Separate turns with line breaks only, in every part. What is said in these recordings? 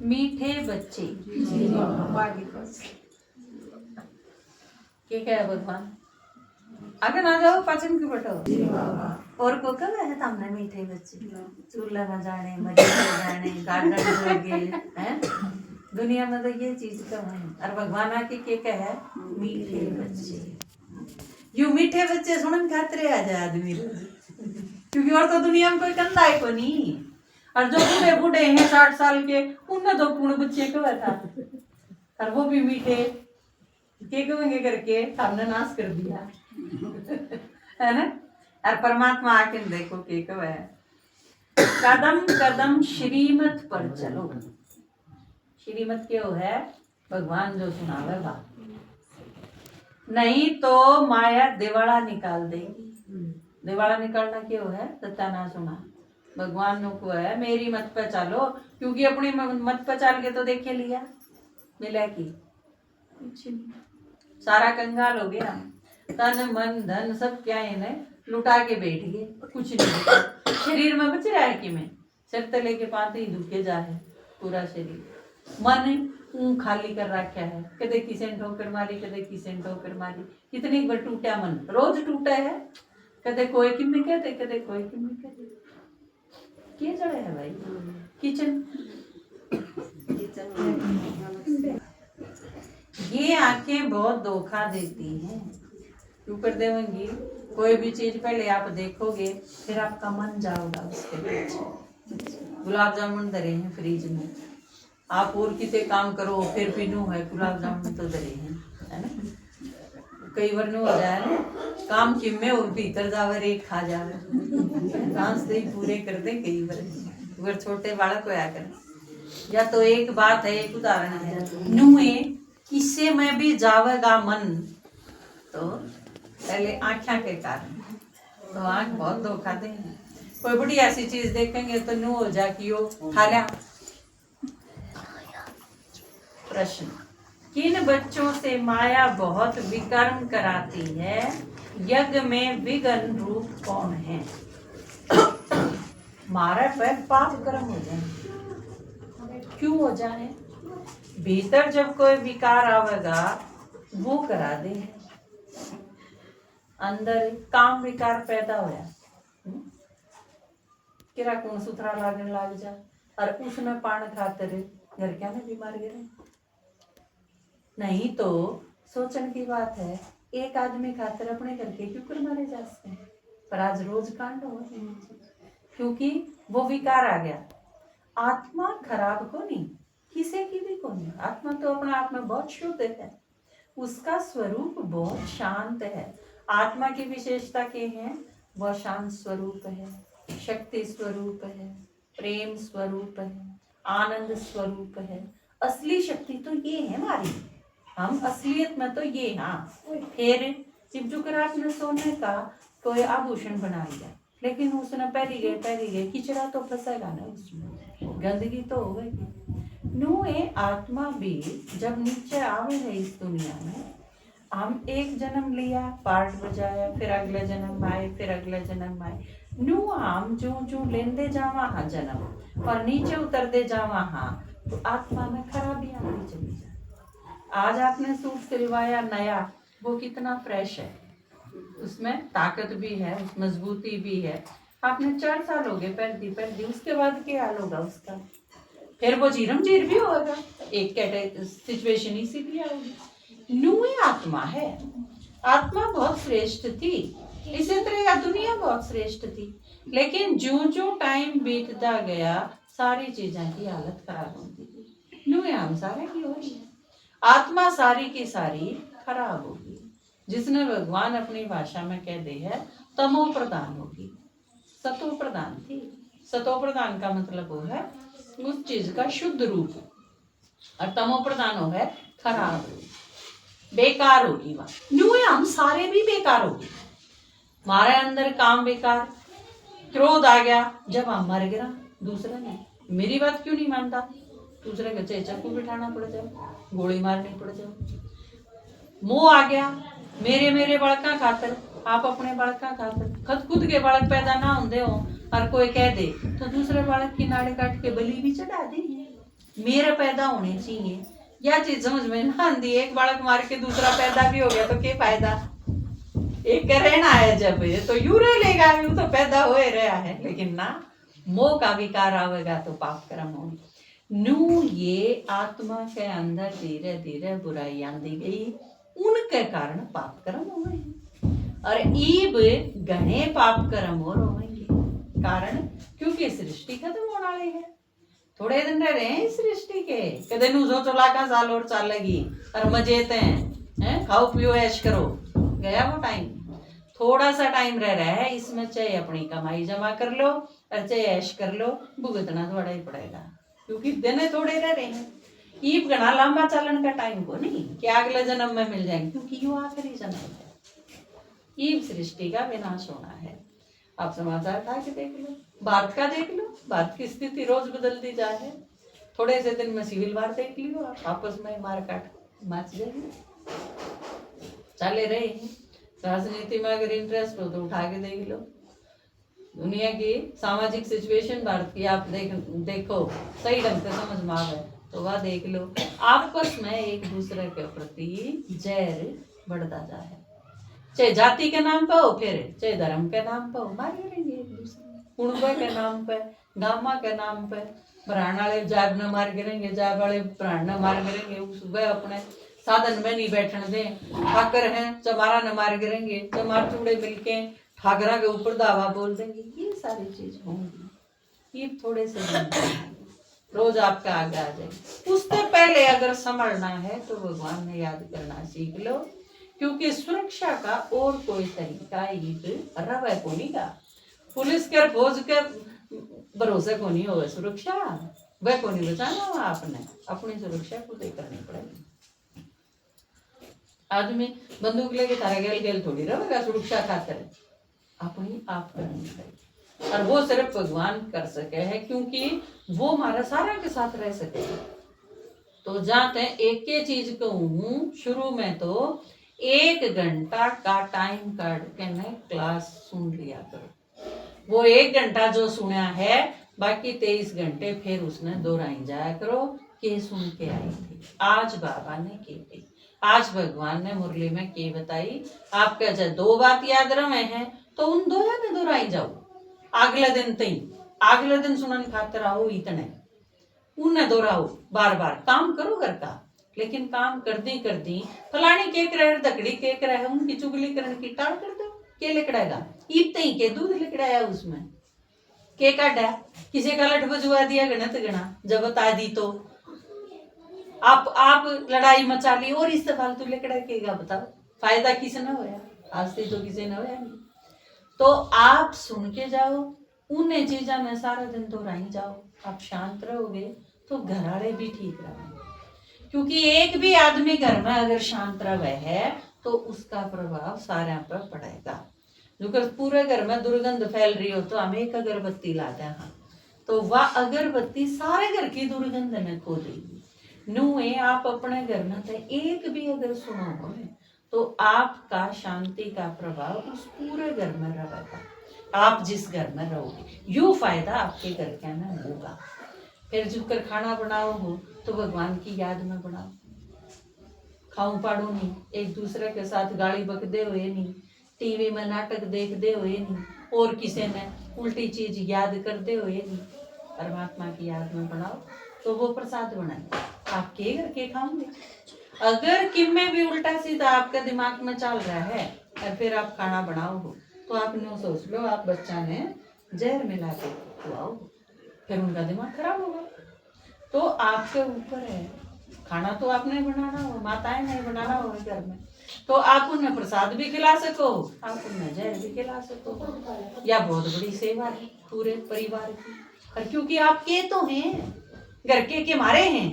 मीठे बच्चे के क्या है भगवान आगे ना जाओ पाचन क्यों बैठो और को कब है हमने मीठे बच्चे चूल्हा न जाने मजे न जाने गार्डन लगे हैं दुनिया में तो ये चीज कम है और भगवान आके के क्या है मीठे बच्चे यू मीठे बच्चे सुनन खातरे आ जाए आदमी क्योंकि और तो दुनिया में कोई कंधा है को नहीं और जो बूढ़े बूढ़े हैं 60 साल के उनमें तो पूर्ण बच्चे को था और वो भी मीठे के कहेंगे करके हमने नाश कर दिया है ना और परमात्मा आके देखो के कब है कदम कदम श्रीमत पर चलो श्रीमत क्यों है भगवान जो सुनावेगा नहीं तो माया दिवाला निकाल देगी दिवाला निकालना क्यों है सत्ता ना सुना भगवान को है मेरी मत पे चलो क्योंकि अपनी मत पे चल के तो देखे लिया मिला की सारा कंगाल हो गया तन मन धन सब क्या है लुटा के बैठ गए कुछ नहीं शरीर में बच रहा है कि मैं सिर तले के पाते ही दुखे जा है पूरा शरीर मन खाली कर रखा है कदे किसी ने ठोकर मारी कदे किसी ने ठोकर मारी कितनी बार टूटा मन रोज टूटा है कदे कोई किम्मे कहते कदे कोई किम्मे कहते क्या जड़े है भाई किचन ये आंखें बहुत धोखा देती हैं क्यों कर देंगी कोई भी चीज पहले आप देखोगे फिर आपका मन जाओगा उसके पीछे गुलाब जामुन धरे हैं फ्रिज में आप और किसी काम करो फिर भी नो है गुलाब जामुन तो धरे हैं है ना कई बार नो हो जाए ना काम किम्मे और भीतर जावर एक खा जावे डांस दे पूरे कर दे कई बार छोटे बालक को आकर या तो एक बात है एक उदाहरण है नुए किससे में भी जावेगा मन तो पहले आँखें के कारण तो आँख बहुत धोखा देंगे कोई बड़ी ऐसी चीज देखेंगे तो नु हो जा कि खाला प्रश्न किन बच्चों से माया बहुत विकर्म कराती है यज्ञ में विघ्न रूप कौन है मारा पर पाप कर्म हो जाए क्यों हो जाए भीतर जब कोई विकार आवेगा वो करा दे अंदर काम विकार पैदा होया किरा कौन सुथरा लागने लग जा और उसमें पान खाते घर क्या में बीमार गिरे नहीं तो सोचने की बात है एक आदमी खातर अपने घर के क्यों कर मारे जा सकते हैं पर आज रोज कांड हो क्योंकि वो विकार आ गया आत्मा खराब को नहीं किसी की भी को नहीं आत्मा तो अपने आप में बहुत शुद्ध है उसका स्वरूप बहुत शांत है आत्मा की विशेषता के हैं वह शांत स्वरूप है शक्ति स्वरूप है प्रेम स्वरूप है आनंद स्वरूप है असली शक्ति तो ये है हमारी हम असलियत में तो ये हाँ फिर चिपचुकराट ने सोने का कोई आभूषण बना लिया लेकिन उसने पहली गए किचड़ा तो फंसेगा ना उसमें गंदगी तो हो गई नुए आत्मा भी जब नीचे आवे है इस दुनिया में हम एक जन्म लिया पार्ट बजाया फिर अगले जन्म आए फिर अगले जन्म आए नु हम जो लेंदे जावा हाँ जन्म और नीचे उतरते जावा हाँ तो आत्मा में खराबी आती चली जाए आज आपने सूट सिलवाया नया वो कितना फ्रेश है उसमें ताकत भी है उस मजबूती भी है आपने 4 साल हो गए पहनती उसके बाद क्या हाल होगा उसका फिर वो जीरम जीर भी होगा एक सिचुएशन इसी भी आएगी नुए आत्मा है आत्मा बहुत श्रेष्ठ थी इसी तरह दुनिया बहुत श्रेष्ठ थी लेकिन जो टाइम बीतता गया सारी चीजें की हालत खराब होती थी नुए हम सारे की हो रही है आत्मा सारी की सारी खराब होगी जिसने भगवान अपनी भाषा में कह दे है तमो प्रधान होगी सतो प्रधान थी सतो प्रधान का मतलब वो है उस चीज का शुद्ध रूप और तमो प्रधान हो है खराब बेकार होगी वह न्यू हम सारे भी बेकार होगी हमारे अंदर काम बेकार क्रोध आ गया जब हम मर गया दूसरा नहीं मेरी बात क्यों नहीं मानता दूसरे का चक्कू बिठाना पड़ जाए गोली मारनी पड़ जाए मोह आ गया मेरे बालका खातर आप अपने बालका खातर खुद के बालक पैदा ना होंगे हो और कोई कह दे तो दूसरे बालक की नाड़े काट के बलि भी चढ़ा दी मेरे पैदा होने चाहिए, या चीज समझ में ना आती। एक बालक मार के दूसरा पैदा भी हो गया तो क्या फायदा। एक रहना है जब ये तो यू रह लेगा, यू तो पैदा हो ही रहा है, लेकिन ना मोह का विकार आवेगा तो पाप कर्म होंगे। नू ये आत्मा के अंदर धीरे धीरे बुराई आंदी गई, उनके कारण पाप कर्म हो गए। और ईब घने पाप कर्म और होंगे, कारण क्योंकि सृष्टि खत्म होने वाली है। थोड़े दिन रह रहे हैं सृष्टि के, कदे नू जो लाखा साल और चलेगी और मजे हैं, खाओ पियो ऐश करो, गया वो टाइम। थोड़ा सा टाइम रह रहा है, इसमें चाहे अपनी कमाई जमा कर लो और चाहे ऐश कर लो, भुगतना थोड़ा ही पड़ेगा, क्योंकि दिन थोड़े रह रहे हैं। ईब घना लंबा चलन का टाइम को नहीं कि अगले जन्म में मिल जाएंगे, क्योंकि यो आखिरी जन्म है। ईब सृष्टि का विनाश होना है। आप समाचार था कि देख लो, भारत का देख लो, भारत की स्थिति रोज बदलती जा है। थोड़े से दिन में सिविल वार देख लियो, आप आपस में मार काट मच जाएगी, चले रहे हैं। राजनीति में अगर इंटरेस्ट हो तो उठा के देख लो, दुनिया की सामाजिक सिचुएशन भारत की आप देखो, सही ढंग से समझ में आवे तो वह देख लो। आपस में एक दूसरे के प्रति जहर बढ़ता जा है, चाहे जाति के नाम पे हो, फिर चाहे धर्म के नाम पे हो, मार करेंगे एक दूसरे, कुणबा के नाम पे, गामा के नाम पे, प्राण वाले जाग न मार करेंगे, जाग वाले प्राण न मार करेंगे, सुबह अपने साधन में नहीं बैठने दें, ठाकर हैं चमारा न मार करेंगे, चमार चूड़े मिलके ठाकरा के ऊपर दावा बोल देंगे, ये सारी चीज होंगी। ये थोड़े से रोज आपका आगे आ जाए। उससे पहले अगर संभलना है तो भगवान ने याद करना सीख लो, क्योंकि सुरक्षा का और कोई तरीका रवे को नहीं का। पुलिस के फौज के भरोसे को नहीं होगा सुरक्षा, वह को नहीं बचाना हुआ, आपने अपनी सुरक्षा खुद ही करनी पड़ेगी। आदमी बंदूक लेके तारा गेल गेल थोड़ी रहेगा सुरक्षा खातिर, अपनी आप करनी पड़ेगी। और वो सिर्फ भगवान कर सके है, क्योंकि वो हमारा सारा के साथ रह सके। तो जाते एक ही चीज कहूँ, शुरू में तो 1 घंटा का टाइम काट के न क्लास सुन लिया करो। वो 1 घंटा जो सुना है, बाकी 23 घंटे फिर उसने दोहराई जाया करो के सुन के आई थी, आज बाबा ने की थी, आज भगवान ने मुरली में के बताई। आपका जब 2 बात याद रहे हैं तो उन 2 ने दोहराई जाओ, अगले दिन तीन, अगले दिन सुनन खातर आओ, इतने उन्हें दोहराओ, बार बार काम करो घर का। लेकिन काम कर दी फलानी केक रहे, दकड़ी केक रहे, उनकी चुगली करने की टाल कर दो, के लिकड़ेगा, इतने ही के दूध लिकड़ाया उसमें, के काटा किसी का लठ बजवा दिया, गणत गणा जब बता दी तो आप लड़ाई मचा ली, और इससे फालतू लिकड़ा केगा, बताओ फायदा किसे न होया, आज से तो किसी ने होया नहीं। तो आप सुन के जाओ, उन चीजा में सारा दिन दोहराई जाओ, आप शांत रहोगे तो घर वाले भी ठीक रहेंगे। क्योंकि एक भी आदमी घर में अगर शांत रहे है तो उसका प्रभाव सारे पर पड़ेगा। जो पूरे घर में दुर्गंध फैल रही हो तो हम एक अगरबत्ती लाते हैं, तो वह अगरबत्ती सारे घर की दुर्गंध में खो देगी। नुए आप अपने घर में से एक भी अगर सुनो तो आपका शांति का प्रभाव उस पूरे घर में रहेगा। आप जिस घर में रहोगे यू फायदा आपके घर के में होगा। फिर झुककर खाना बनाओ हो तो भगवान की याद में बनाओ, खाऊं पाड़ू नहीं, एक दूसरे के साथ गाली बकदे हुए नहीं, टीवी में नाटक देखते हुए नहीं, और किसी ने उल्टी चीज याद करते हुए नहीं, परमात्मा की याद में बनाओ तो वो प्रसाद बनाए, आप के घर के खाओगे। अगर किम में भी उल्टा सीधा आपका दिमाग में चल रहा है और फिर आप खाना बनाओ हो तो आपने सोच लो आप बच्चा ने जहर मिला के खुआओ, फिर उनका दिमाग खराब होगा। तो आपके ऊपर है, खाना तो आपने बनाना हो, माताएं नहीं बनाना हो घर में, तो आप उन्हें प्रसाद भी खिला सको, आप उन्हें जहर भी खिला सको, या बहुत बड़ी सेवा है पूरे परिवार की। और क्योंकि आप के तो हैं, घर के मारे हैं,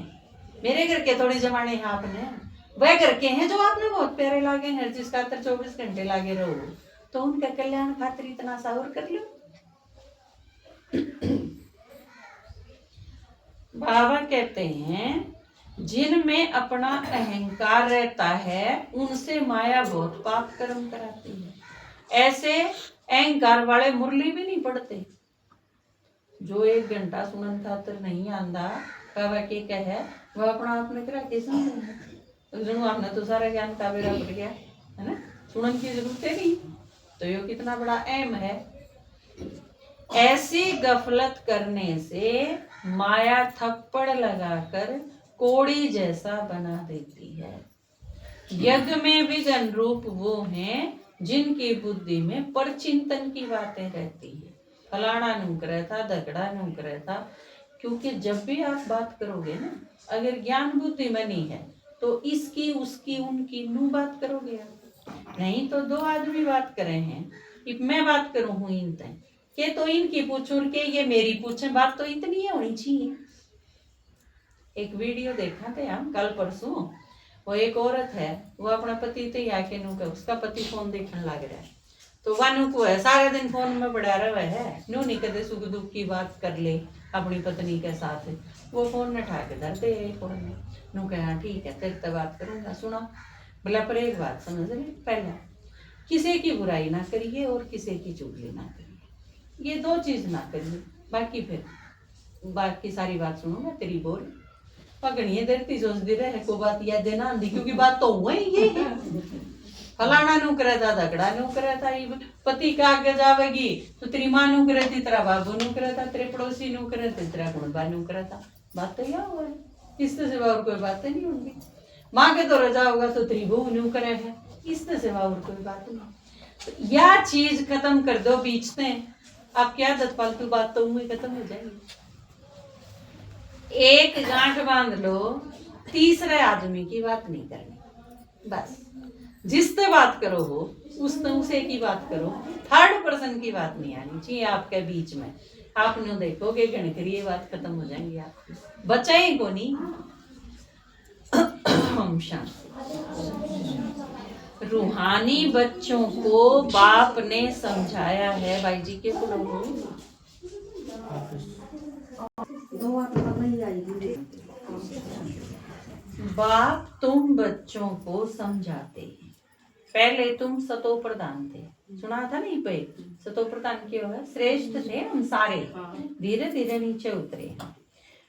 मेरे घर के थोड़ी जमाने हैं आपने, वह घर के हैं जो आपने बहुत प्यारे लागे हैं, जिस खातर 24 घंटे लागे रहो, तो उनका कल्याण खातिर इतना सावर कर लो। बाबा कहते हैं जिनमें अपना अहंकार रहता है उनसे माया बहुत पाप कर्म कराती है। ऐसे अहंकार वाले मुरली भी नहीं पढ़ते। जो 1 घंटा सुनन खातर नहीं आंदा बाबा के कहे वो अपना आपने करा के समझे जो आपने तो सारा ज्ञान का बेड़ा पड़ गया है ना, सुनने की जरूरत है नहीं। तो ये कितना बड़ा अहम है। ऐसी गफलत करने से माया थप्पड़ लगाकर कोड़ी जैसा बना देती है। यज्ञ में विघ्न रूप वो हैं जिनकी बुद्धि में परचिंतन की बातें रहती है। फलाना नुक रहता, दगड़ा नुक रहता। क्योंकि जब भी आप बात करोगे ना, अगर ज्ञान बुद्धि में नहीं है तो इसकी उसकी उनकी नू बात करोगे आप। नहीं तो दो आदमी बात करे हैं, if मैं बात करूं हूं इन तय के तो इनकी पूछूं के ये मेरी पूछे, बात तो इतनी है होनी चाहिए। एक वीडियो देखा थे हम कल परसों, वो एक औरत है, वो अपना पति थे आके नु का उसका पति फोन देखने लग रहा है, तो वानू को है सारा दिन फोन में बड़ा रहा है, नू नहीं कदे सुख दुख की बात कर ले अपनी पत्नी के साथ। वो फोन में ठा के धर दे फोन में, नू कहा ठीक है तेरे से बात करूंगा। सुना बोला पर एक बात समझ ले, पहला किसी की बुराई ना करिए और किसी की चुगली ना करिए, ये दो चीज ना करिए। बाकी फिर बाकी सारी बात सुनूंगा तेरी बोल पकड़िए देती सोचती रहे को बात याद देना आंधी, क्योंकि बात तो हुआ ही ये है। फलाना नु करे था, दगड़ा नु करे था, पति का आगे जावेगी तो तेरी माँ नु करे थी, तेरा बाबू नु करे था, तेरे पड़ोसी नु करे थे, तेरा गुणबा नु करे था। बात तो यह हुआ है, इससे सिवा और कोई बातें नहीं होंगी। माँ के तो रजा होगा तो तेरी बहू नु करे है, इससे सिवा और कोई बात नहीं। तो यह चीज खत्म कर दो बीच से, आपकी आदत फालतू बात तो उम्मीद खत्म हो जाएगी। एक गांठ बांध लो, तीसरे आदमी की बात नहीं करनी, बस जिससे बात करो हो उसे की बात करो, थर्ड पर्सन की बात नहीं आनी चाहिए आपके बीच में। आपने देखोगे गणित ये बात खत्म हो जाएंगी आपकी, बचाई को नहीं। रूहानी बच्चों को बाप ने समझाया है, भाई जी के बाप तुम बच्चों को समझाते हैं। पहले तुम सतो प्रधान थे, सुना था नहीं पे सतो प्रधान क्यों है, श्रेष्ठ थे हम सारे, धीरे धीरे नीचे उतरे।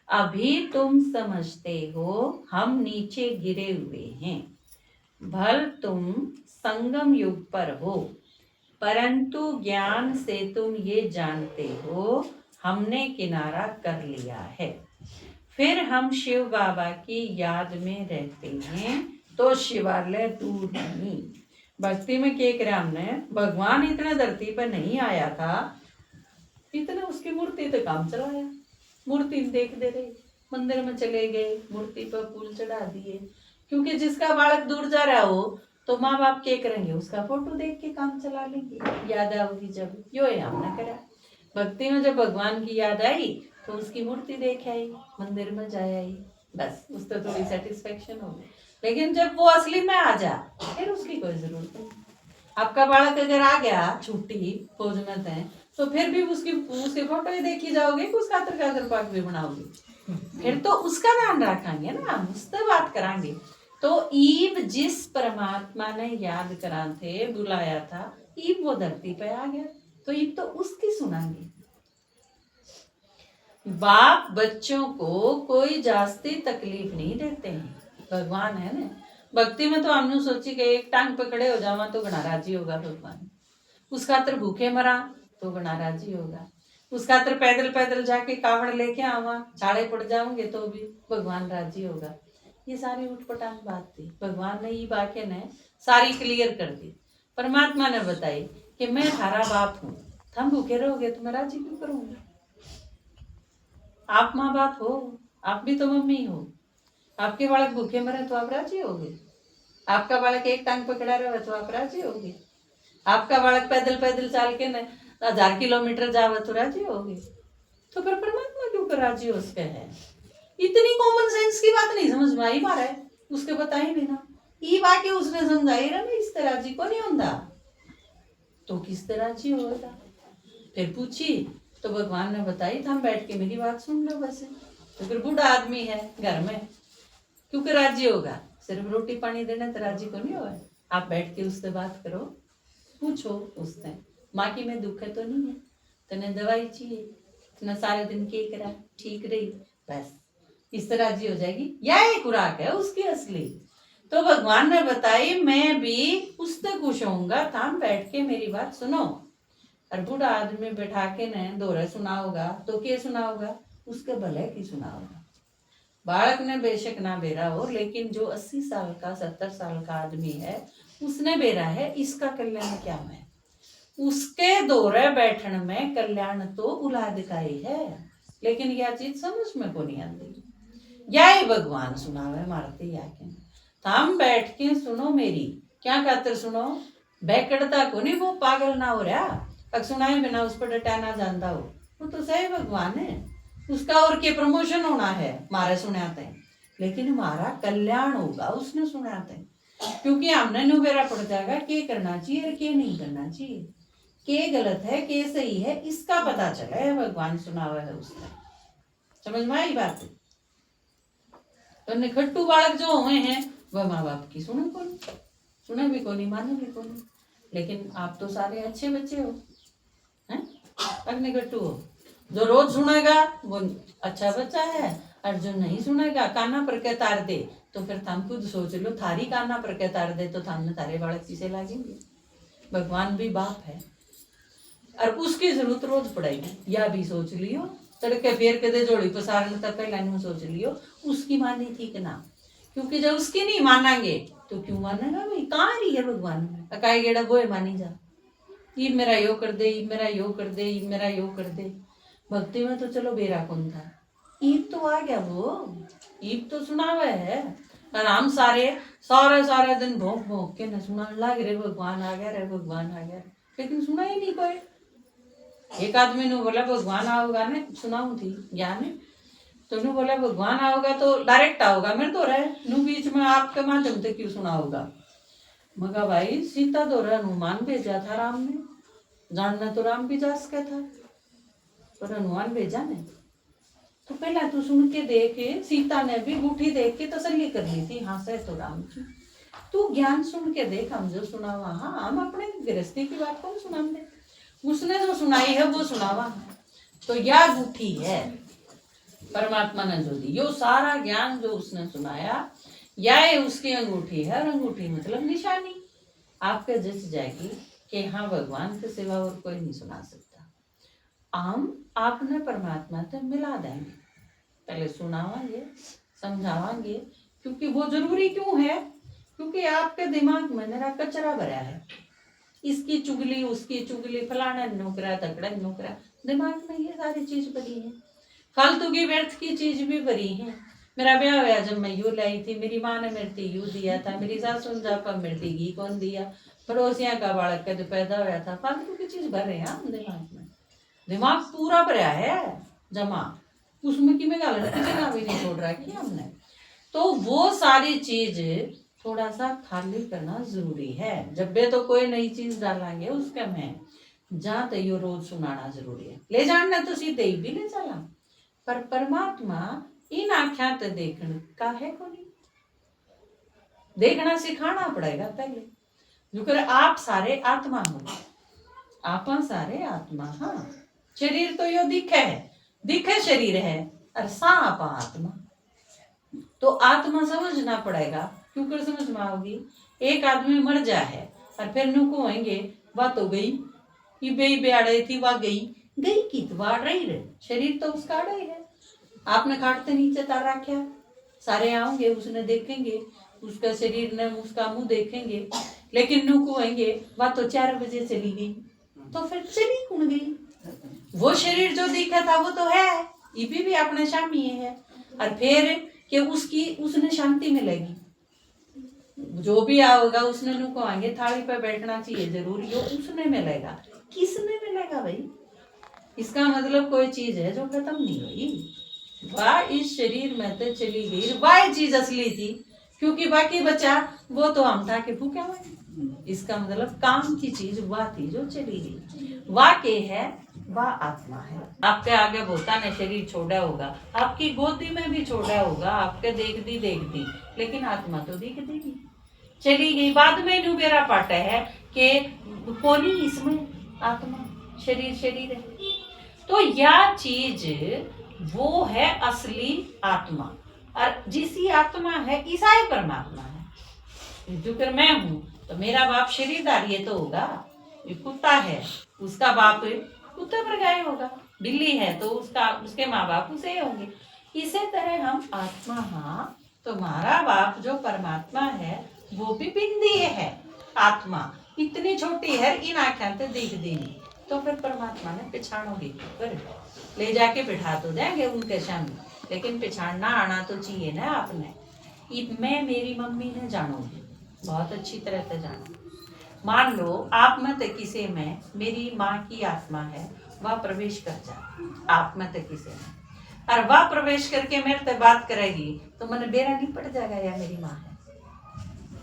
अभी तुम समझते हो हम नीचे गिरे हुए हैं। भल तुम संगम युग पर हो, परंतु ज्ञान से तुम ये जानते हो हमने किनारा कर लिया है। फिर हम शिव बाबा की याद में रहते हैं तो शिवालय दूर नहीं। भक्ति में के राम ने भगवान इतना धरती पर नहीं आया था, इतना उसकी मूर्ति तो काम चलाया, मूर्ति देख दे रहे, मंदिर में चले गए, मूर्ति पर फूल चढ़ा दिए। क्योंकि जिसका बालक दूर जा रहा हो तो माँ बाप क्या करेंगे, उसका फोटो देख के काम चला लेंगे, याद आओगी जब। यो है हमने करा भक्ति में, जब भगवान की याद आई तो उसकी मूर्ति देख आई, मंदिर में जाए आई, बस उसको थोड़ी सेटिस्फेक्शन हो गई। लेकिन जब वो असली में आ जा फिर उसकी कोई जरूरत नहीं। आपका बालक अगर आ गया छुट्टी फौज में थे तो फिर भी उसकी फोटो ही देखी जाओगे कि उसका खातर पाक भी बनाओगे, फिर तो उसका ध्यान रखेंगे ना, हम उससे बात कराएंगे। तो ईब जिस परमात्मा ने याद करा थे बुलाया था, ईब वो धरती पे आ गया तो ईब तो उसकी सुनाएंगे। बाप बच्चों को कोई जास्ती तकलीफ नहीं देते हैं, भगवान है ना। भक्ति में तो हमने सोची कि एक टांग पे खड़े हो जावा तो गणा राजी होगा भगवान, उस खातर भूखे मरा तो गणा राजी होगा, उस खातर पैदल पैदल जाके कावड़ लेके आवा छाड़े पड़ जाओगे तो भी भगवान राजी होगा। ये सारी उठपटांग बात थी, भगवान ने ये बातें ने सारी क्लियर कर दी। परमात्मा ने बताई कि मैं थारा बाप हूँ, तुम भूखे रहोगे तो मैं राजी क्यों करूंगा। आप माँ बाप हो, आप भी तो मम्मी हो, आपके बालक भूखे मरे तो आप राजी होगे, आपका बालक एक टांग पकड़ा रहे तो आप राजी होगे, आपका बालक पैदल पैदल चाल के 1000 किलोमीटर जावे तो राजी होगे। तो फिर परमात्मा क्यों कर राजी हो उसके है। इतनी कॉमन सेंस की बात नहीं समझ में आई मारे, उसके बताई बिना ये बाकी उसने समझाई रहा इस तरह जी को नहीं होता तो किस तरह जी होगा। फिर पूछी तो भगवान ने बताई था, हम बैठ के मेरी बात सुन लो बस। तो फिर बूढ़ा आदमी है घर में क्योंकि राजी होगा, सिर्फ रोटी पानी देना तो राजी को नहीं होगा। आप बैठ के उससे बात करो, पूछो उससे माँ की में दुख है तो नहीं है, तने दवाई चाहिए, तने सारे दिन के करा ठीक रही, बस इस तरह जी हो जाएगी, यही खुराक है उसकी असली। तो भगवान ने बताई मैं भी उससे खुश होऊंगा, थाम बैठ के मेरी बात सुनो। और बूढ़ा आदमी बैठा के ने दोहरे सुना होगा तो क्या सुना होगा, उसके भले की सुना होगा। बालक ने बेशक ना बेरा हो, लेकिन जो 80 साल का 70 साल का आदमी है उसने बेरा है, इसका कल्याण क्या है। उसके दोहरे बैठन में कल्याण तो औलाद का ही है, लेकिन यह चीज समझ में को नहीं आती। यही भगवान सुनावे मारती याके, थाम बैठ के सुनो मेरी। क्या खातर सुनो, बैकड़ता को नहीं, वो पागल ना हो रहा, अब सुनाए बिना उस पर डटा ना जानता हो, वो तो सही भगवान है। उसका और के प्रमोशन होना है मारे सुनाते हैं, लेकिन हमारा कल्याण होगा उसने सुनाते हैं। क्योंकि हमने नुबेरा पड़ जाएगा के करना चाहिए और के नहीं करना चाहिए, के गलत है के सही है, इसका पता चला है भगवान सुनावा है उसका। समझ में आई बात है। तो निखट्टू बालक जो हुए हैं वह माँ बाप की सुने को नहीं, सुने भी को नहीं, माने भी को नहीं। लेकिन आप तो सारे अच्छे बच्चे हो, हैं? अब निखट्टू हो। जो रोज सुनेगा वो अच्छा बच्चा है, और जो नहीं सुनेगा काना पर के तार दे, तो फिर तुम खुद सोच लो, थारी काना पर के तार दे तो थामने तारे बालक किसे लागेंगे। भगवान भी बाप है और उसकी जरूरत रोज पड़ेगी, या भी सोच लियो। तड़के फेर के दे जोड़ी पसारने तक पहले नहीं सोच लियो उसकी मानी थी कि ना, क्योंकि जब उसकी नहीं मानेंगे तो क्यों मानेगा भाई, कहाँ रही है भगवान में, अकाई गेड़ा गोए मानी जा, ये मेरा यो कर दे, ये मेरा यो कर दे, ये मेरा यो कर दे। भक्ति में तो चलो बेरा कौन था, ईब तो आ गया, वो ईब तो सुनावे है। और हम सारे दिन भोंक भोंक के न सुना लग रहे भगवान आ गया रे, भगवान आ गया, लेकिन सुना ही नहीं कोई। एक आदमी ने बोला भगवान आओगा ने, सुनाऊ थी ज्ञान, तो नु बोला भगवान आओगा तो डायरेक्ट आओगा, मेरे तो रहे नु बीच में आपके माध्यम से क्यों सुना होगा। मगा भाई सीता तो हनुमान भेजा था राम ने, जानना तो राम भी जा सका था, पर हनुमान भेजा ने। तो पहला तू सुन के देखे, सीता ने भी गुठी देख के तसल्ली कर ली थी, हाँ से तो राम जी। तू ज्ञान सुन के देख, हम जो सुनावा, हाँ हम अपने गृहस्थी की बात को सुना दे, उसने जो सुनाई है वो सुनावा। तो यह गुठी है परमात्मा ने जो दी, यो सारा ज्ञान जो उसने सुनाया, यह उसकी अंगूठी है, और अंगूठी मतलब निशानी आपके जच जाएगी कि हाँ भगवान के सिवा और कोई नहीं सुना सकता। हम आपने परमात्मा से मिला देंगे, पहले सुनावांगे समझावांगे, क्योंकि वो जरूरी क्यों है, क्योंकि आपके दिमाग में मेरा कचरा भरा है, इसकी चुगली उसकी चुगली, फलाना नौकरा तकड़ा नौकरा, दिमाग में ये सारी चीज भरी है, फालतू की व्यर्थ की चीज भी भरी है। मेरा ब्याह हुआ जब मैं यू लाई थी, मेरी माँ ने मेरे यू दिया था, मेरी सासू ने जापा मेरे घी कौन दिया, पड़ोसिया का बालक का जो पैदा हुआ था, फालतू की चीज भर रहे हैं हम दिमाग में। दिमाग पूरा भरा है जमा, उसमें की में गालन की जगह भी नहीं छोड़ रखी हमने। तो वो सारी चीज थोड़ा सा खाली करना जरूरी है। जब भी तो कोई नई चीज डालेंगे उसके में जहाँ तो यो रोज सुनाना जरूरी है। ले जाना तो सीधे ही भी ले चला, पर परमात्मा इन आख्या ते देखने का है को नहीं, देखना सिखाना पड़ेगा पहले। जो आप सारे आत्मा हो, आप सारे आत्मा, हाँ शरीर तो यो दिखे है, दिखे शरीर है, और सा आपा आत्मा, तो आत्मा समझना पड़ेगा। क्यों समझ में आओगी, एक आदमी मर जा है और फिर नुको होंगे वह तो गई, ये बेई बेड़े थी वह गई, गई की तो बाढ़ रही रहे, शरीर तो उसका अड़ा ही है। आपने खाटते नीचे तार रखा, सारे आओगे उसने देखेंगे, उसका शरीर ने उसका मुंह देखेंगे, लेकिन नुको होंगे वह तो 4 बजे चली गई, तो फिर चली कौन गई। वो शरीर जो दिखा था वो तो है, ये भी अपने शामी है, और फिर कि उसने शांति मिलेगी, जो भी आओगा उसने नुको आएंगे, थाली पे बैठना चाहिए जरूरी हो, उसने मिलेगा, किसने मिलेगा भाई। इसका मतलब कोई चीज है जो खत्म नहीं हुई, वह इस शरीर में तो चली गई, वह चीज असली थी, क्योंकि बाकी बचा वो तो हम था कि भूखे हुए। इसका मतलब काम की चीज वह थी जो चली गई, वह के है, वह आत्मा है। आपके आगे भोता ने शरीर छोड़ा होगा, आपकी गोदी में भी छोड़ा होगा, आपके देखती, लेकिन आत्मा तो दिख देगी, चली गई। बाद में नुबेरा पाटा है कि कोनी इसमें आत्मा, शरीर है। तो यह चीज वो है असली आत्मा,
और जिसी आत्मा है ईसा ही परमात्मा है। क्योंकि मैं हूँ तो मेरा बाप शरीरदार ये तो होगा। ये कुत्ता है उसका बाप कुत्ते पर गाय होगा, बिल्ली है तो उसका उसके माँ बाप उसे होंगे। इसी तरह हम आत्मा हाँ तुम्हारा बाप जो परमात्मा है वो भी बिंदी है। आत्मा इतनी छोटी है इन आख्या से दिख देनी, तो फिर परमात्मा ने पिछाड़ोगे पर ले जाके बिठा तो देंगे उनके सामने, लेकिन पिछाड़ना आना तो चाहिए ना आपने। मैं मेरी मम्मी ने जानोगी बहुत अच्छी तरह से जानो। मान लो आप मत किसे में मेरी माँ की आत्मा है वह प्रवेश कर जाए आप मत किसे में, और वह प्रवेश करके मेरे से बात करेगी तो मैंने बेरा नहीं पड़ जाएगा या मेरी माँ है।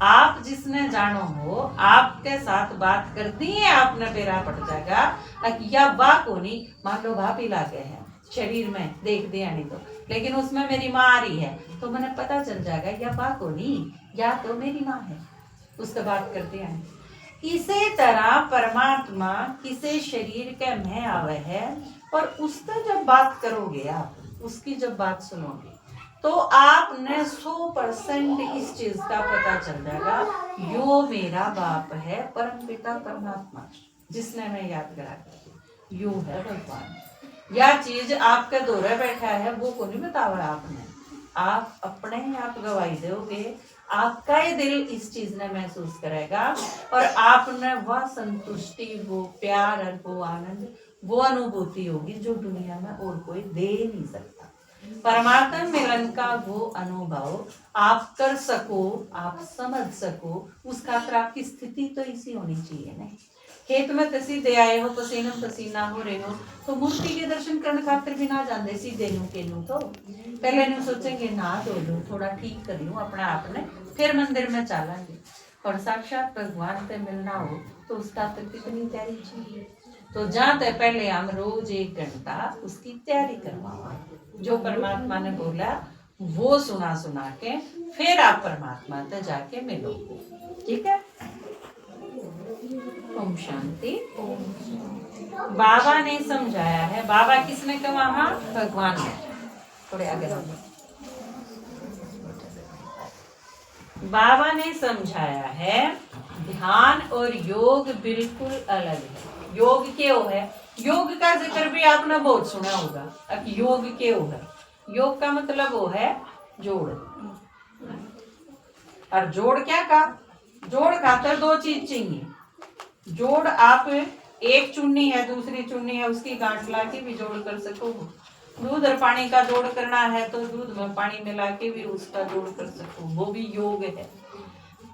आप जिसने जानो हो आपके साथ बात करती है आपने बेरा पड़ जाएगा या वाह को नहीं। मान लो भाभी लागे है शरीर में देख दिया नहीं तो, लेकिन उसमें मेरी माँ आ रही है तो मैंने पता चल जाएगा या वाह को नहीं या तो मेरी माँ है, उससे बात करते हैं। इसी तरह परमात्मा किसी शरीर के में आवे है और उससे जब बात करोगे आप उसकी जब बात सुनोगे तो आपने 100% इस चीज का पता चल जाएगा यो मेरा बाप है परम पिता परमात्मा जिसने मैं याद करा यो है भगवान। यह चीज आपके दौरे बैठा है वो को नहीं बतावा आपने, आप अपने ही आप गवाही दोगे। आपका ही दिल इस चीज ने महसूस करेगा और आपने वह संतुष्टि वो प्यार और वो आनंद वो अनुभूति होगी जो दुनिया में और कोई दे नहीं सकता। परमात्मा मिलन का वो अनुभव आप कर सको आप समझ सको उस खातिर आपकी स्थिति तो इसी होनी चाहिए ना। खेत में तो सीधे आए हो पसीना पसीना हो रहे हो तो मूर्ति के दर्शन करने खातिर भी ना जाते सीधे नू के नू तो पहले नू सोचेंगे ना धो लूं थोड़ा ठीक कर लूं अपना आपने फिर मंदिर में चलेंगे। और साक्षात भगवान से मिलना हो तो उसका तो कितनी तैयारी चाहिए। तो जाते पहले हम रोज 1 घंटा उसकी तैयारी करवाओ। जो परमात्मा ने बोला वो सुना सुना के फिर आप परमात्मा से जाके मिलोगे। ठीक है। ओम शांति। बाबा ने समझाया है। बाबा किसने कहा? हाँ भगवान ने। थोड़े आगे बाबा ने समझाया है ध्यान और योग बिल्कुल अलग है। योग क्यों है? योग का जिक्र भी आपने बहुत सुना होगा। अब योग क्यों है? योग का मतलब वो है जोड़। और जोड़ क्या का? जोड़ खातर 2 चीज चाहिए। जोड़ आप एक चुन्नी है दूसरी चुन्नी है उसकी गांठ ला के भी जोड़ कर सको। दूध और पानी का जोड़ करना है तो दूध में पानी मिला के भी उसका जोड़ कर सको, वो भी योग है।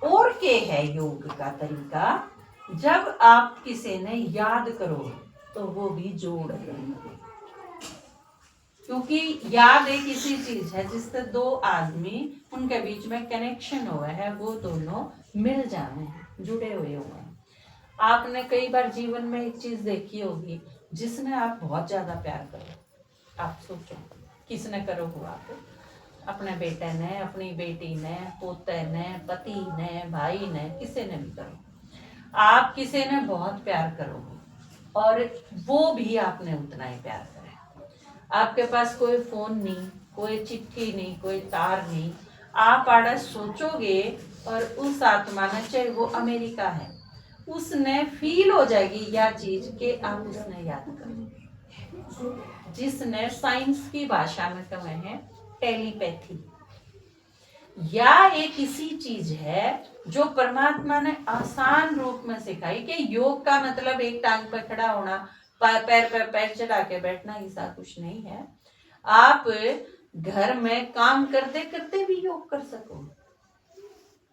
और क्या है योग का तरीका? जब आप किसी ने याद करो तो वो भी जोड़ है। क्योंकि याद एक ऐसी चीज है जिससे 2 आदमी उनके बीच में कनेक्शन हुआ है, वो दोनों मिल जाने हैं, जुड़े हुए हैं। आपने कई बार जीवन में एक चीज देखी होगी जिसने आप बहुत ज्यादा प्यार करो। आप सोचो किसने करो हो आप? अपने बेटे ने, अपनी बेटी ने, पोते ने, पति ने, भाई ने, किसी ने भी करो। आप किसी ने बहुत प्यार करो और वो भी आपने उतना ही प्यार करे। आपके पास कोई फोन नहीं, कोई चिट्ठी नहीं, कोई तार नहीं, आप आड़ा सोचोगे और उस आत्मा ने, चाहे वो अमेरिका है, उसने फील हो जाएगी यह चीज कि आप उसने याद करो। जिसने साइंस की भाषा में कहे हैं टेलीपैथी, या एक ऐसी चीज है जो परमात्मा ने आसान रूप में सिखाई कि योग का मतलब एक टांग पर खड़ा होना, पैर पर पैर चढ़ा के बैठना, ऐसा कुछ नहीं है। आप घर में काम करते करते भी योग कर सको।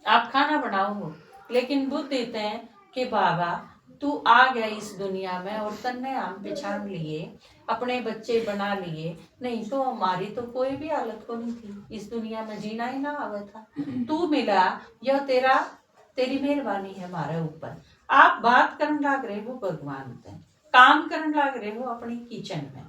आप खाना बनाओ लेकिन बुद्ध देते हैं कि बाबा तू आ गया इस दुनिया में और तन्ने हम पिछाड़ लिए, अपने बच्चे बना लिए, नहीं तो हमारी तो कोई भी हालत को नहीं थी, इस दुनिया में जीना ही ना आवा था। तू मिला, यह तेरी मेहरबानी है हमारे ऊपर। आप बात करने लग रहे हो भगवान से, काम करने लग रहे हो अपनी किचन में,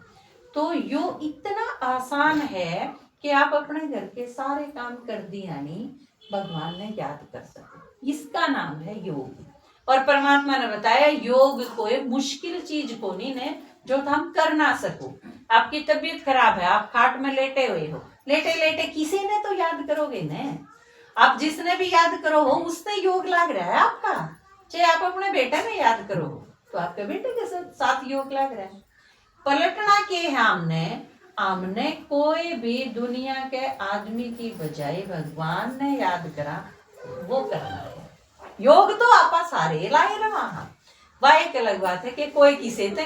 तो यो इतना आसान है कि आप अपने घर के सारे काम कर दिया नहीं भगवान ने याद कर सको। इसका नाम है योग। और परमात्मा ने बताया योग कोई मुश्किल चीज को नहीं ने जो हम कर ना सको। आपकी तबीयत खराब है, आप खाट में लेटे हुए हो, लेटे लेटे किसी ने तो याद करोगे न। आप जिसने भी याद करो हो उसने योग लाग रहा है आपका। चाहे आप अपने बेटे में याद करो तो आपके बेटे के साथ योग लाग रहा है। पलटना के हमने हमने कोई भी दुनिया के आदमी की बजाय भगवान ने याद करा वो करना है। योग तो आपा सारे लाए रहा वह एक अलग बात है कि कोई किसे थे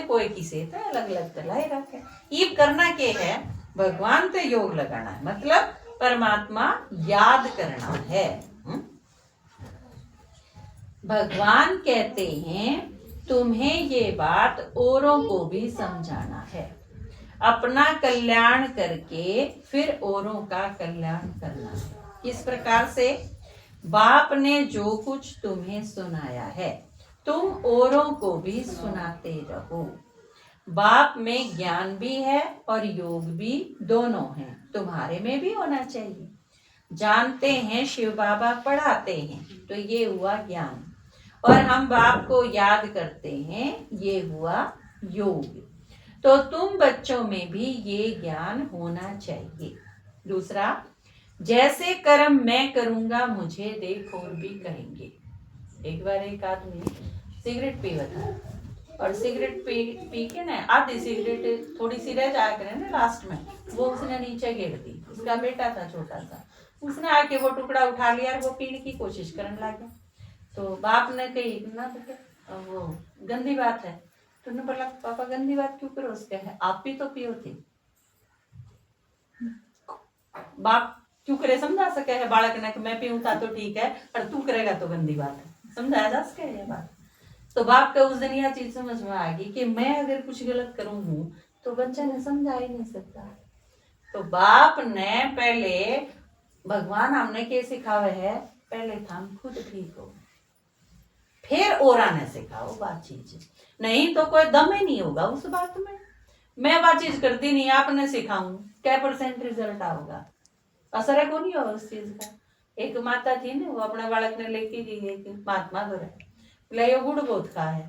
अलग अलग तो लाए रखे। ये करना के है भगवान ते योग लगाना है, मतलब परमात्मा याद करना है। भगवान कहते हैं तुम्हें ये बात औरों को भी समझाना है, अपना कल्याण करके फिर औरों का कल्याण करना है। इस प्रकार से बाप ने जो कुछ तुम्हें सुनाया है तुम औरों को भी सुनाते रहो। बाप में ज्ञान भी है और योग भी, दोनों हैं, तुम्हारे में भी होना चाहिए। जानते हैं शिव बाबा पढ़ाते हैं तो ये हुआ ज्ञान, और हम बाप को याद करते हैं ये हुआ योग। तो तुम बच्चों में भी ये ज्ञान होना चाहिए। दूसरा, जैसे कर्म मैं करूंगा मुझे देख और भी करेंगे। एक बार एक आदमी सिगरेट पीवा था और सिगरेट पी के ना आधी सिगरेट थोड़ी सी रह जाया करे ना लास्ट में, वो उसने नीचे गिर दी। उसका बेटा था छोटा सा, उसने आके वो टुकड़ा उठा लिया और वो पीने की कोशिश करने लगा। तो बाप ने कही ना तो वो गंदी बात है। तो उन्होंने बोला पापा गंदी बात क्यों करो, उसके है आप भी तो पियो थे। बाप क्यों करे समझा सके है बालक ने कि मैं पीऊँ था तो ठीक है पर तू करेगा तो गंदी बात है, समझाया जा सके ये बात। तो बाप का उस दिन यह चीज समझ में आ गई कि मैं अगर कुछ गलत करूँ तो बच्चा ने समझा ही नहीं सकता। तो बाप ने पहले, भगवान हमने क्या सिखावे है, पहले हम खुद ठीक हो फिर और आने सिखाओ बात चीज, नहीं तो कोई दम ही नहीं होगा उस बात में। मैं बात चीज करती नहीं, आपने सिखाऊं क्या % रिजल्ट आओगा, असर को नहीं होगा उस चीज का। एक माता थी ना, वो अपने बालक ने लेके गई है कि महात्मा धोरे बोले ये गुड़ बहुत खा है।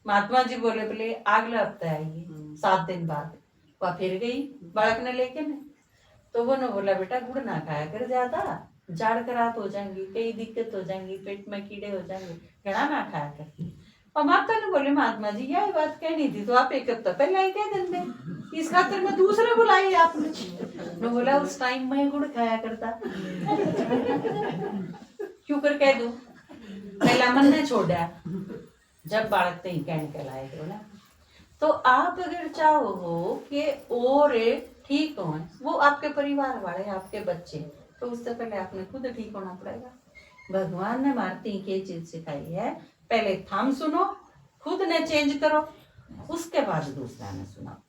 महात्मा जी बोले बोले अगले हफ्ते आइए 7 दिन बाद। वह फिर गई बालक ने लेके ना, तो वो ने बोला बेटा गुड़ ना खाया कर ज्यादा, जाड़ खराब हो जाएंगी, कई दिक्कत हो जाएंगी, पेट में कीड़े हो जाएंगे, घड़ा ना खाया कर। और माता ने बोले महात्मा जी यही बात कहनी थी तो आप एक हफ्ता पहले ही कह देते, इस खातिर में दूसरे बुलाई आपने। तो बोला उस टाइम में गुड़ खाया करता क्यों कर कह दूं, पहला मन ने छोड़ा जब बालक नहीं कहने के लायक हो ना। तो आप अगर चाहो हो कि और ठीक हो, वो आपके परिवार वाले आपके बच्चे, तो उससे पहले आपने खुद ठीक होना पड़ेगा। भगवान ने मारती के चीज सिखाई है, पहले थम सुनो, खुद ने चेंज करो, उसके बाद दूसरा ने सुना।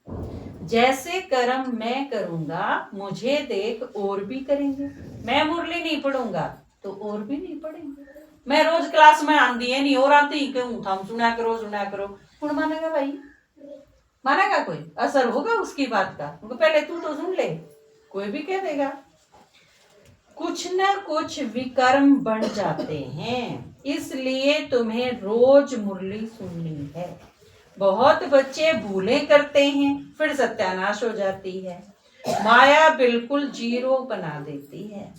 जैसे कर्म मैं करूंगा मुझे देख और भी करेंगे। मैं मुरली नहीं पढ़ूंगा तो और भी नहीं पढ़ेंगे। मैं रोज क्लास में आंधी है नहीं और आती ही कहूँ थम सुना करो, कौन मानेगा भाई, मानेगा कोई, असर होगा उसकी बात का। पहले तू तो सुन ले, कोई भी कह देगा। कुछ न कुछ विकर्म बन जाते हैं, इसलिए तुम्हें रोज मुरली सुननी है। बहुत बच्चे भूलें करते हैं फिर सत्यानाश हो जाती है, माया बिल्कुल जीरो बना देती है।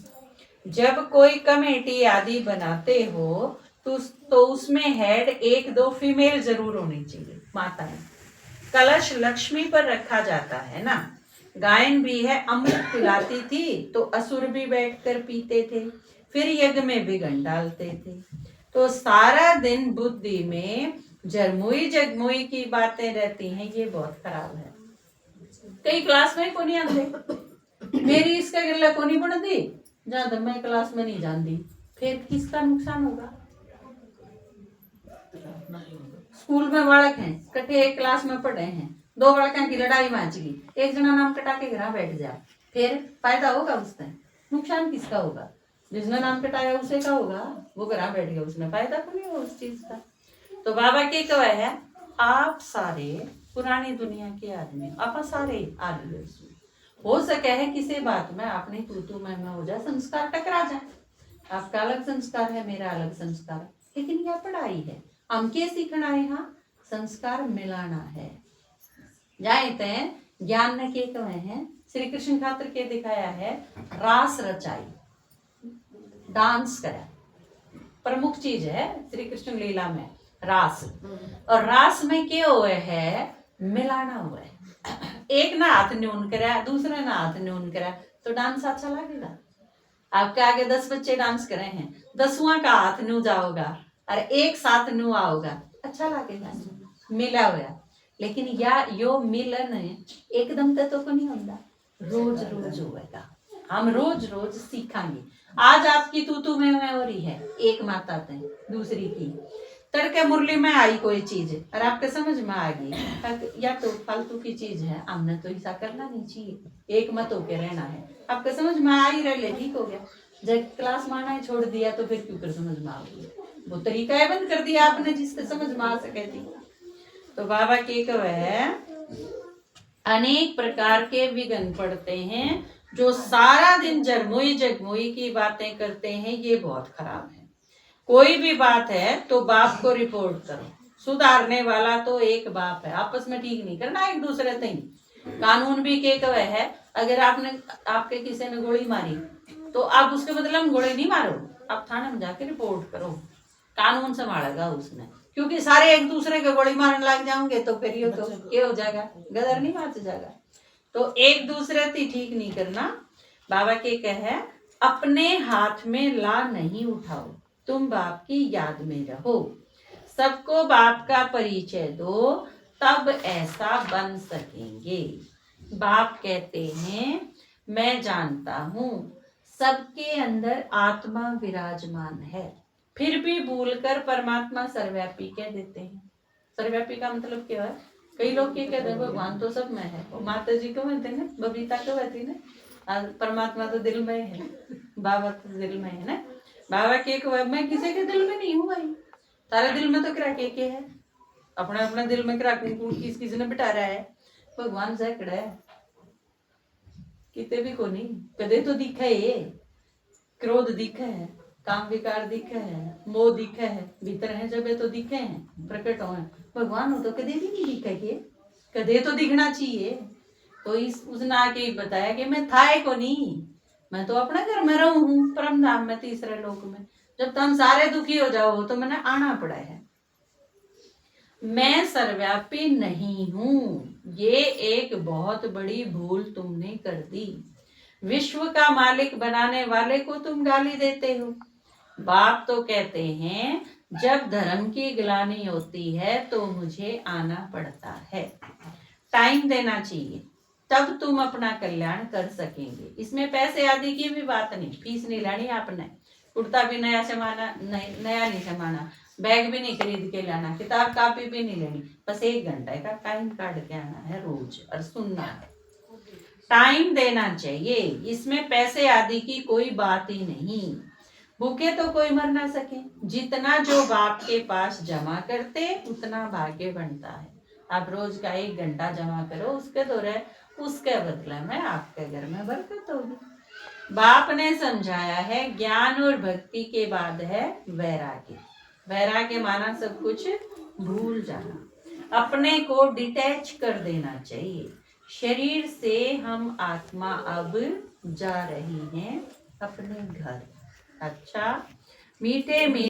जब कोई कमेटी आदि बनाते हो तो उसमें हेड 1-2 फीमेल जरूर होनी चाहिए, माताएं। कलश लक्ष्मी पर रखा जाता है ना, गायन भी है, अमृत पिलाती थी तो असुर भी बैठकर पीते थे, फिर यज्ञ में विघन डालते थे। तो सारा दिन बुद्धि में जरमुई जगमुई की बातें रहती हैं, ये बहुत खराब है। कई क्लास में को नहीं आते, मेरी इसका गिरला को नहीं पढ़ती, जहां तक मैं क्लास में नहीं जानती, फिर किसका नुकसान होगा। स्कूल में बालक हैं, कटे एक क्लास में पढ़े हैं, 2 बालकों की लड़ाई माच गई, एक जना नाम कटा के घर बैठ जाए, फिर फायदा होगा उससे, नुकसान किसका होगा, जिसने नाम कटाया उसे का होगा, वो घर बैठ गया, उसने फायदा तो नहीं होगा उस चीज का। तो बाबा की कहा है आप सारे पुरानी दुनिया के आदमी, आप सारे आदमी हो सके है किसी बात में आपने तू मैं हो जाए, संस्कार टकरा जाए, आपका अलग संस्कार है मेरा अलग संस्कार है, लेकिन यह पढ़ाई है, हम क्या सीखना है, यहाँ संस्कार मिलाना है। जाते ज्ञान ने के कहे हैं
श्री कृष्ण खातर के दिखाया है, रास रचाई, डांस करा। प्रमुख चीज है श्री कृष्ण लीला में रास। और रास में क्या हुए है, मिलाना हुआ है। एक ना हाथ न्यून करा, दूसरा ना हाथ न्यून करा, तो डांस अच्छा लगेगा? आपके आगे 10 बच्चे डांस कर रहे हैं, 10वां का हाथ न्यू जाओगा और एक साथ न्यू आओगा, अच्छा लगेगा? मिला हुआ। लेकिन या यो मिलन एकदम तो नहीं होता, रोज रोज होगा। हम रोज रोज सीखेंगे। आज आपकी तू में हो रही है, एक माता थे, दूसरी की तड़के मुरली में आई कोई चीज और आपके समझ में आ गई, या तो फालतू की चीज है, हमने तो ऐसा करना नहीं चाहिए, एक मत होके रहना है, आपके समझ में आ ही रहे, ठीक हो गया। जब क्लास माना है छोड़ दिया तो फिर क्यों कर समझ में आओगी? वो तरीका है बंद कर दिया आपने जिससे समझ में आ सके थी। तो बाबा के कहे है, अनेक प्रकार के विघ्न पड़ते हैं, जो सारा दिन जगमुई जगमुई की बातें करते हैं, ये बहुत खराब है। कोई भी बात है तो बाप को रिपोर्ट करो। सुधारने वाला तो एक बाप है, आपस में ठीक नहीं करना एक दूसरे से। कानून भी के कहे है, अगर आपके किसी ने गोली मारी तो आप उसके बदले में गोली नहीं मारो, आप थाने में जाके रिपोर्ट करो, कानून संभालेगा उसने। क्योंकि सारे एक दूसरे के गोली मारने लग जाओगे तो फिर ये तो क्या हो जाएगा, गदर नहीं मार जाएगा। तो एक दूसरे से ठीक नहीं करना। बाबा के कहे, अपने हाथ में ला नहीं उठाओ, तुम बाप की याद में रहो, सबको बाप का परिचय दो, तब ऐसा बन सकेंगे। बाप कहते हैं, मैं जानता हूँ सबके अंदर आत्मा विराजमान है, फिर भी भूलकर परमात्मा सर्वव्यापी कह देते हैं। सर्वव्यापी का मतलब क्या है? कई लोग ये कहते हैं भगवान तो सब में है, और माता जी को कहते हैं, बबीता को कहती है ना, परमात्मा तो दिल में है, बाबा तो दिल में है ना। बाबा के को मैं किसी के दिल में नहीं हूँ भाई, तारे दिल में तो किरा के है, अपना अपना दिल में किरा किस किसी ने बिठा रहा है। भगवान सैकड़ा है, किते भी को नहीं, कदे तो दिखा है, क्रोध दिखा है, काम विकार दिखे है, मोह दिखे है, भीतर है जब तो दिखे हैं, प्रकट हो। भगवान हो तो कदे भी नहीं दिखे के, कदे तो दिखना चाहिए। तो इस उसने आके बताया कि मैं था को नहीं, मैं तो अपने घर में रहूं हूँ, परम धाम में, तीसरे लोक में। जब तुम सारे दुखी हो जाओ तो मैंने आना पड़ा है। मैं सर्वव्यापी नहीं हूँ, ये एक बहुत बड़ी भूल तुमने कर दी। विश्व का मालिक बनाने वाले को तुम गाली देते हो। बाप तो कहते हैं, जब धर्म की गिलानी होती है तो मुझे आना पड़ता है, टाइम देना चाहिए, तब तुम अपना कल्याण कर सकेंगे। इसमें पैसे आदि की भी बात नहीं, फीस नहीं लानी आपने, कुर्ता भी नया समाना नया नहीं समाना, बैग भी नहीं खरीद के लाना, किताब कापी भी नहीं लेनी, बस 1 घंटे का टाइम काट के आना है रोज और सुनना है। टाइम देना चाहिए, इसमें पैसे आदि की कोई बात ही नहीं। भूखे तो कोई मर ना सके, जितना जो बाप के पास जमा करते उतना भाग्य बनता है। आप रोज का 1 घंटा जमा करो, उसके दौरे उसके बदले में आपके घर में बरकत होगी। बाप ने समझाया है, ज्ञान और भक्ति के बाद है वैराग्य। वैराग्य माना सब कुछ भूल जाना, अपने को डिटैच कर देना चाहिए। शरीर से हम आत्मा अब जा रही हैं अपने घर। अच्छा, मीठे मीठे